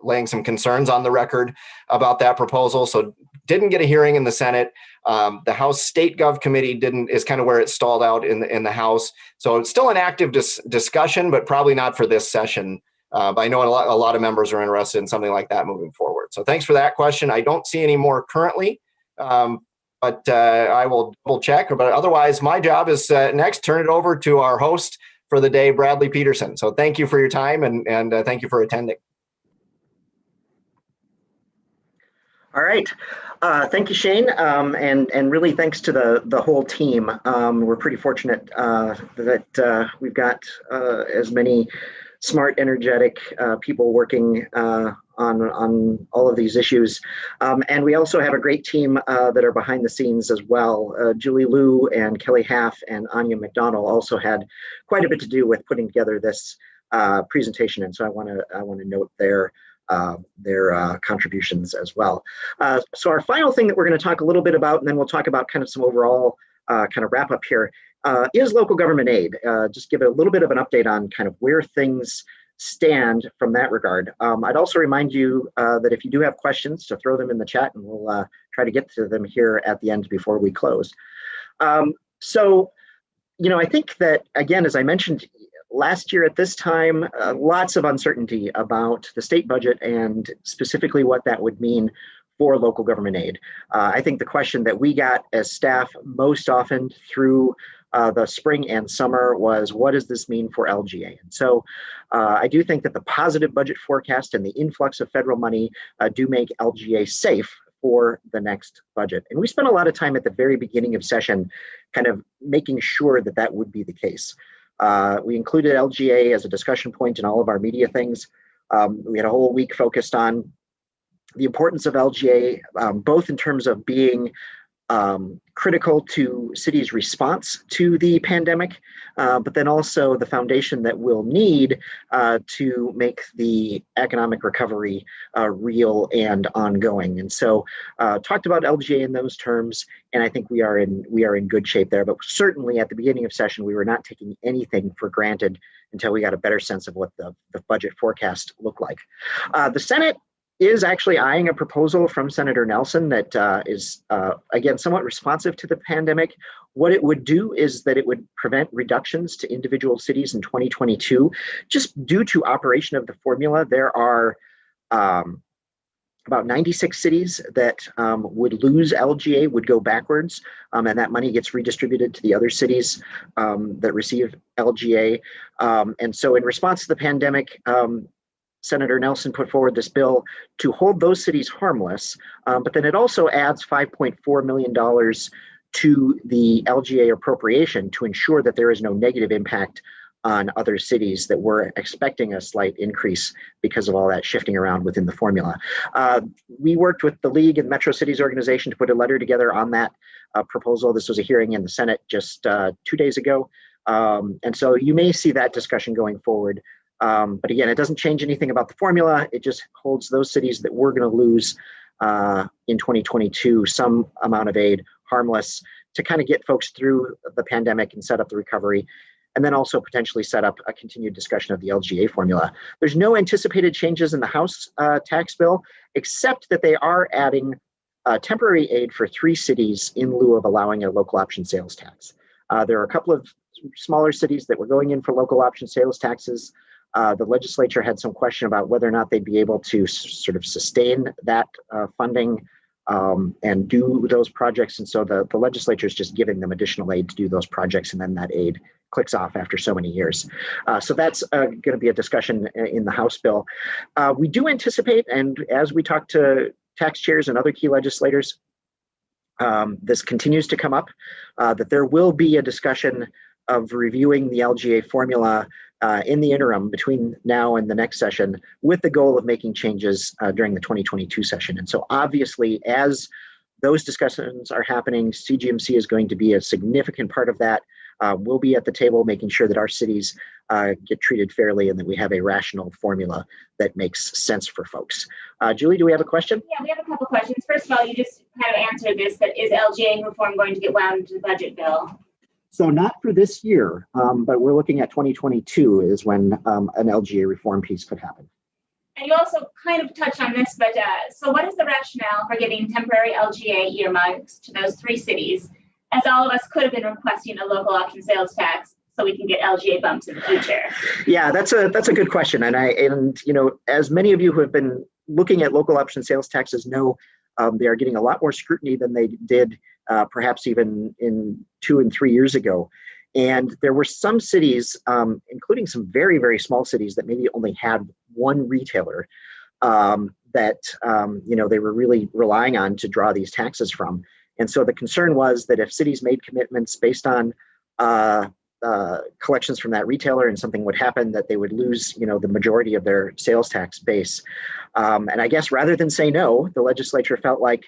laying some concerns on the record about that proposal. So didn't get a hearing in the Senate. The House State Gov Committee is kind of where it stalled out in the House. So it's still an active discussion, but probably not for this session. But I know a lot of members are interested in something like that moving forward. So thanks for that question. I don't see any more currently, but I will double check. But otherwise, my job is next, turn it over to our host for the day, Bradley Peterson. So thank you for your time and thank you for attending. All right. Thank you, Shane. And really thanks to the whole team. We're pretty fortunate that we've got as many smart, energetic people working on all of these issues. And we also have a great team that are behind the scenes as well. Julie Liu and Kelly Half and Anya McDonald also had quite a bit to do with putting together this presentation. And so I want to note their contributions as well. So our final thing that we're going to talk a little bit about, and then we'll talk about kind of some overall kind of wrap up here, is local government aid. Just give a little bit of an update on kind of where things stand from that regard. I'd also remind you that if you do have questions, to throw them in the chat, and we'll try to get to them here at the end before we close. So, I think that, again, as I mentioned, last year at this time, lots of uncertainty about the state budget and specifically what that would mean for local government aid. I think the question that we got as staff most often through the spring and summer was, what does this mean for LGA? And so I do think that the positive budget forecast and the influx of federal money do make LGA safe for the next budget. And we spent a lot of time at the very beginning of session kind of making sure that that would be the case. We included LGA as a discussion point in all of our media things. We had a whole week focused on the importance of LGA, both in terms of being critical to cities' response to the pandemic, but then also the foundation that we'll need to make the economic recovery real and ongoing. And so talked about LGA in those terms, and I think we are in good shape there. But certainly at the beginning of session, we were not taking anything for granted until we got a better sense of what the budget forecast looked like. The Senate is actually eyeing a proposal from Senator Nelson that is, again, somewhat responsive to the pandemic. What it would do is that it would prevent reductions to individual cities in 2022, just due to operation of the formula. There are about 96 cities that would lose LGA, would go backwards, and that money gets redistributed to the other cities that receive LGA. And so in response to the pandemic, Senator Nelson put forward this bill to hold those cities harmless, but then it also adds $5.4 million to the LGA appropriation to ensure that there is no negative impact on other cities that were expecting a slight increase because of all that shifting around within the formula. We worked with the League and Metro Cities Organization to put a letter together on that proposal. This was a hearing in the Senate just 2 days ago. And so you may see that discussion going forward. But again, it doesn't change anything about the formula. It just holds those cities that we're going to lose in 2022 some amount of aid harmless to kind of get folks through the pandemic and set up the recovery, and then also potentially set up a continued discussion of the LGA formula. There's no anticipated changes in the House tax bill, except that they are adding temporary aid for 3 cities in lieu of allowing a local option sales tax. There are a couple of smaller cities that were going in for local option sales taxes. The legislature had some question about whether or not they'd be able to sort of sustain that funding and do those projects. And so the legislature is just giving them additional aid to do those projects, and then that aid clicks off after so many years. So that's going to be a discussion in the House bill. We do anticipate, and as we talk to tax chairs and other key legislators, this continues to come up, that there will be a discussion of reviewing the LGA formula in the interim between now and the next session, with the goal of making changes during the 2022 session. And so obviously, as those discussions are happening, CGMC is going to be a significant part of that. We'll be at the table making sure that our cities get treated fairly and that we have a rational formula that makes sense for folks. Julie, do we have a question? Yeah, we have a couple questions. First of all, you just kind of answered this, but is LGA reform going to get wound into the budget bill? So not for this year, but we're looking at 2022 is when an LGA reform piece could happen. And you also kind of touched on this, but so what is the rationale for giving temporary LGA earmarks to those 3 cities, as all of us could have been requesting a local option sales tax so we can get LGA bumps in the future? Yeah, that's a good question. And you know, as many of you who have been looking at local option sales taxes know, they are getting a lot more scrutiny than they did perhaps even in 2 and 3 years ago. And there were some cities, including some very, very small cities, that maybe only had one retailer that you know, they were really relying on to draw these taxes from. And so the concern was that if cities made commitments based on collections from that retailer and something would happen, that they would lose, you know, the majority of their sales tax base. And I guess rather than say no, the legislature felt like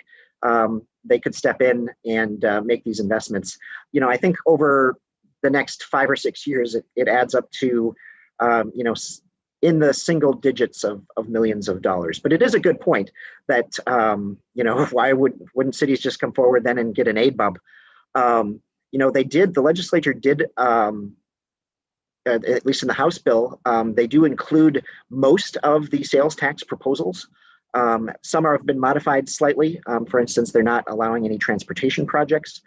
they could step in and make these investments. You know, I think over the next 5 or 6 years, it adds up to, you know, in the single digits of millions of dollars. But it is a good point that, you know, why wouldn't cities just come forward then and get an aid bump? You know, the legislature did, at least in the House bill, they do include most of the sales tax proposals. Some have been modified slightly. For instance, they're not allowing any transportation projects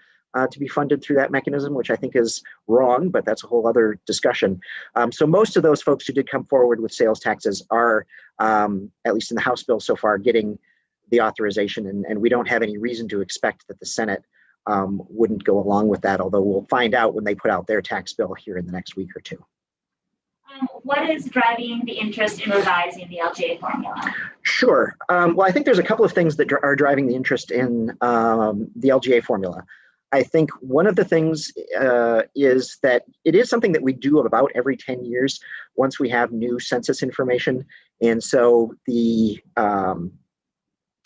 to be funded through that mechanism, which I think is wrong, but that's a whole other discussion. So most of those folks who did come forward with sales taxes are, at least in the House bill so far, getting the authorization, and we don't have any reason to expect that the Senate wouldn't go along with that, although we'll find out when they put out their tax bill here in the next week or two. What is driving the interest in revising the LGA formula? Sure. Well, I think there's a couple of things that are driving the interest in the LGA formula. I think one of the things is that it is something that we do about every 10 years once we have new census information. And so the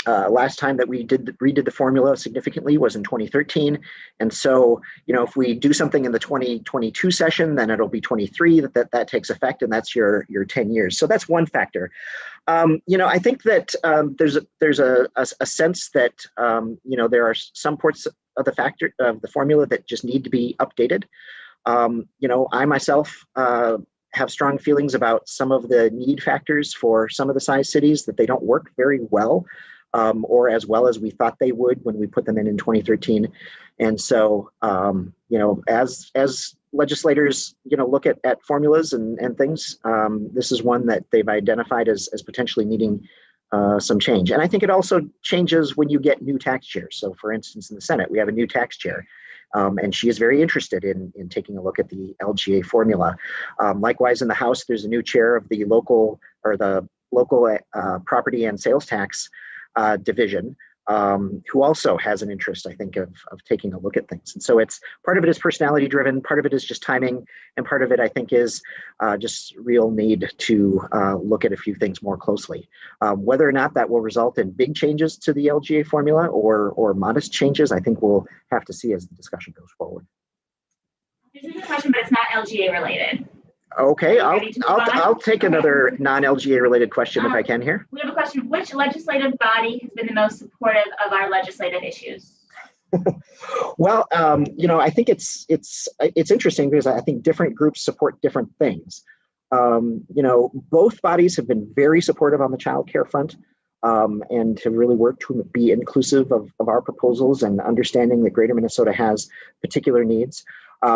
last time that we redid the formula significantly was in 2013. And so, you know, if we do something in the 2022 session, then it'll be 23 that takes effect, and that's your 10 years. So that's one factor. You know, I think that there's a sense that, you know, there are some parts of the formula that just need to be updated. You know, I myself have strong feelings about some of the need factors for some of the size cities, that they don't work very well. Or as well as we thought they would when we put them in 2013. And so, you know, as legislators, you know, look at formulas and things, this is one that they've identified as potentially needing some change. And I think it also changes when you get new tax chairs. So for instance, in the Senate, we have a new tax chair. And she is very interested in taking a look at the LGA formula. Likewise, in the House, there's a new chair of the local property and sales tax division, who also has an interest, I think, of taking a look at things. And so it's part of it is personality driven, part of it is just timing, and part of it, I think, is just real need to look at a few things more closely. Whether or not that will result in big changes to the LGA formula or modest changes, I think we'll have to see as the discussion goes forward. This is a question, but it's not LGA related. Okay, I'll take another non-LGA related question if I can here. We have a question. Which legislative body has been the most supportive of our legislative issues? Well, I think it's interesting because I think different groups support different things. Both bodies have been very supportive on the child care front, and to really work to be inclusive of our proposals and understanding that Greater Minnesota has particular needs.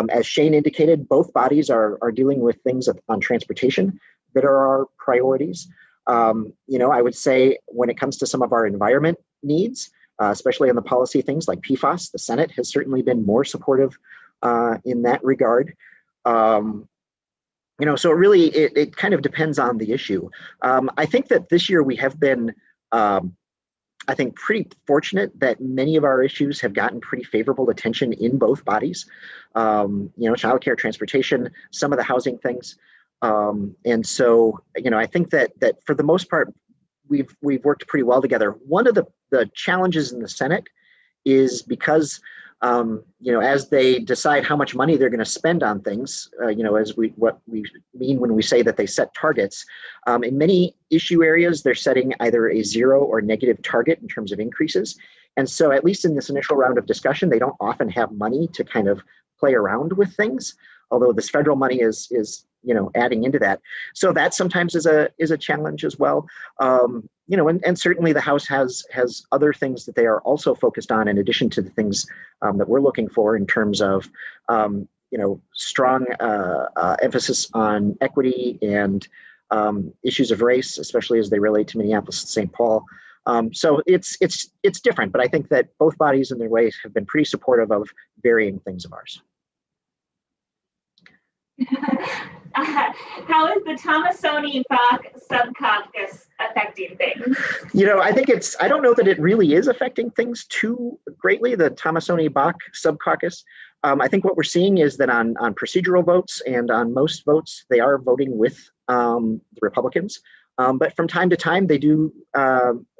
As Shane indicated, both bodies are dealing with things on transportation that are our priorities. I would say when it comes to some of our environment needs, especially on the policy things like PFAS, the Senate has certainly been more supportive in that regard. So it really, it kind of depends on the issue. I think that this year we have been, I think, pretty fortunate that many of our issues have gotten pretty favorable attention in both bodies. Childcare, transportation, some of the housing things. And so, I think that for the most part, we've worked pretty well together. One of the challenges in the Senate is because, as they decide how much money they're going to spend on things, what we mean when we say that they set targets, in many issue areas, they're setting either a 0 or negative target in terms of increases. And so at least in this initial round of discussion, they don't often have money to kind of play around with things, although this federal money is adding into that. So that sometimes is a challenge as well. And certainly the House has other things that they are also focused on in addition to the things that we're looking for in terms of, strong emphasis on equity and issues of race, especially as they relate to Minneapolis and St. Paul. So it's different, but I think that both bodies in their ways have been pretty supportive of varying things of ours. How is the Tomasoni-Bach subcaucus affecting things? I don't know that it really is affecting things too greatly, the Tomasoni-Bach subcaucus. I think what we're seeing is that on procedural votes and on most votes, they are voting with the Republicans. But from time to time, they do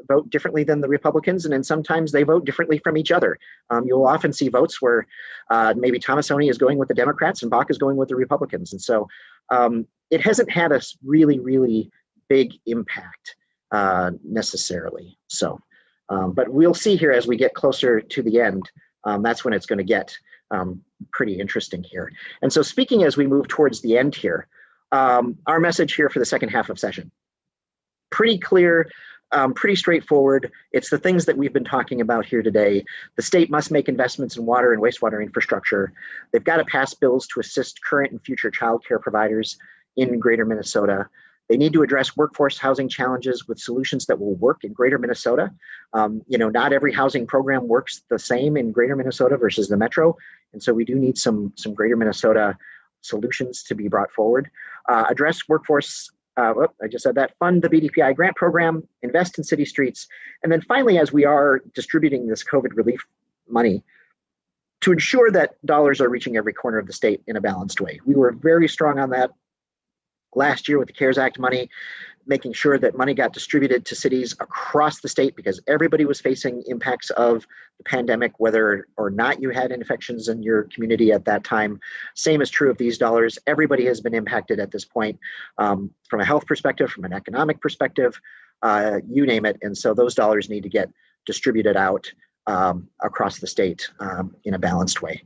vote differently than the Republicans, and then sometimes they vote differently from each other. You'll often see votes where maybe Tomasoni is going with the Democrats and Bach is going with the Republicans. And so it hasn't had a really, really big impact necessarily. So, but we'll see here as we get closer to the end. That's when it's going to get pretty interesting here. And so speaking as we move towards the end here, our message here for the second half of session. Pretty clear, pretty straightforward. It's the things that we've been talking about here today. The state must make investments in water and wastewater infrastructure. They've got to pass bills to assist current and future child care providers in Greater Minnesota. They need to address workforce housing challenges with solutions that will work in Greater Minnesota. Not every housing program works the same in Greater Minnesota versus the metro. And so we do need some Greater Minnesota solutions to be brought forward. Address workforce I just said that, fund the BDPI grant program, invest in city streets, and then finally, as we are distributing this COVID relief money, to ensure that dollars are reaching every corner of the state in a balanced way. We were very strong on that last year with the CARES Act money, making sure that money got distributed to cities across the state because everybody was facing impacts of the pandemic, whether or not you had infections in your community at that time. Same is true of these dollars. Everybody has been impacted at this point from a health perspective, from an economic perspective, you name it. And so those dollars need to get distributed out across the state in a balanced way.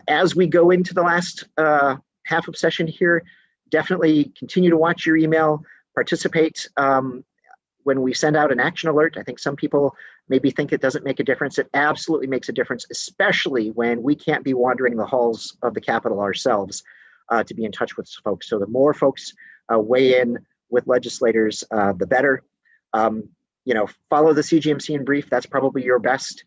As we go into the last half of session here, definitely continue to watch your email. Participate when we send out an action alert. I think some people maybe think it doesn't make a difference. It absolutely makes a difference, especially when we can't be wandering the halls of the Capitol ourselves to be in touch with folks. So the more folks weigh in with legislators, the better. follow the CGMC in brief. That's probably your best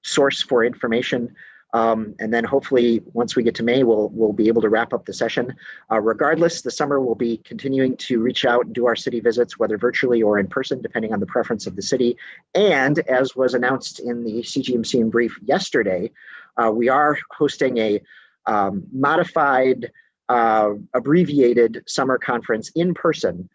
source for information. And then hopefully once we get to May, we'll be able to wrap up the session. Regardless, the summer we'll be continuing to reach out and do our city visits, whether virtually or in person, depending on the preference of the city. And as was announced in the CGMC in brief yesterday, we are hosting a modified, abbreviated summer conference in person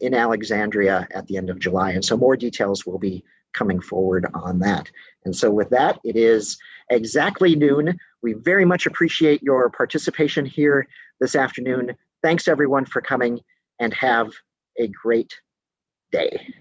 in Alexandria at the end of July. And so more details will be coming forward on that. And so with that, it is exactly noon. We very much appreciate your participation here this afternoon. Thanks everyone for coming, and have a great day.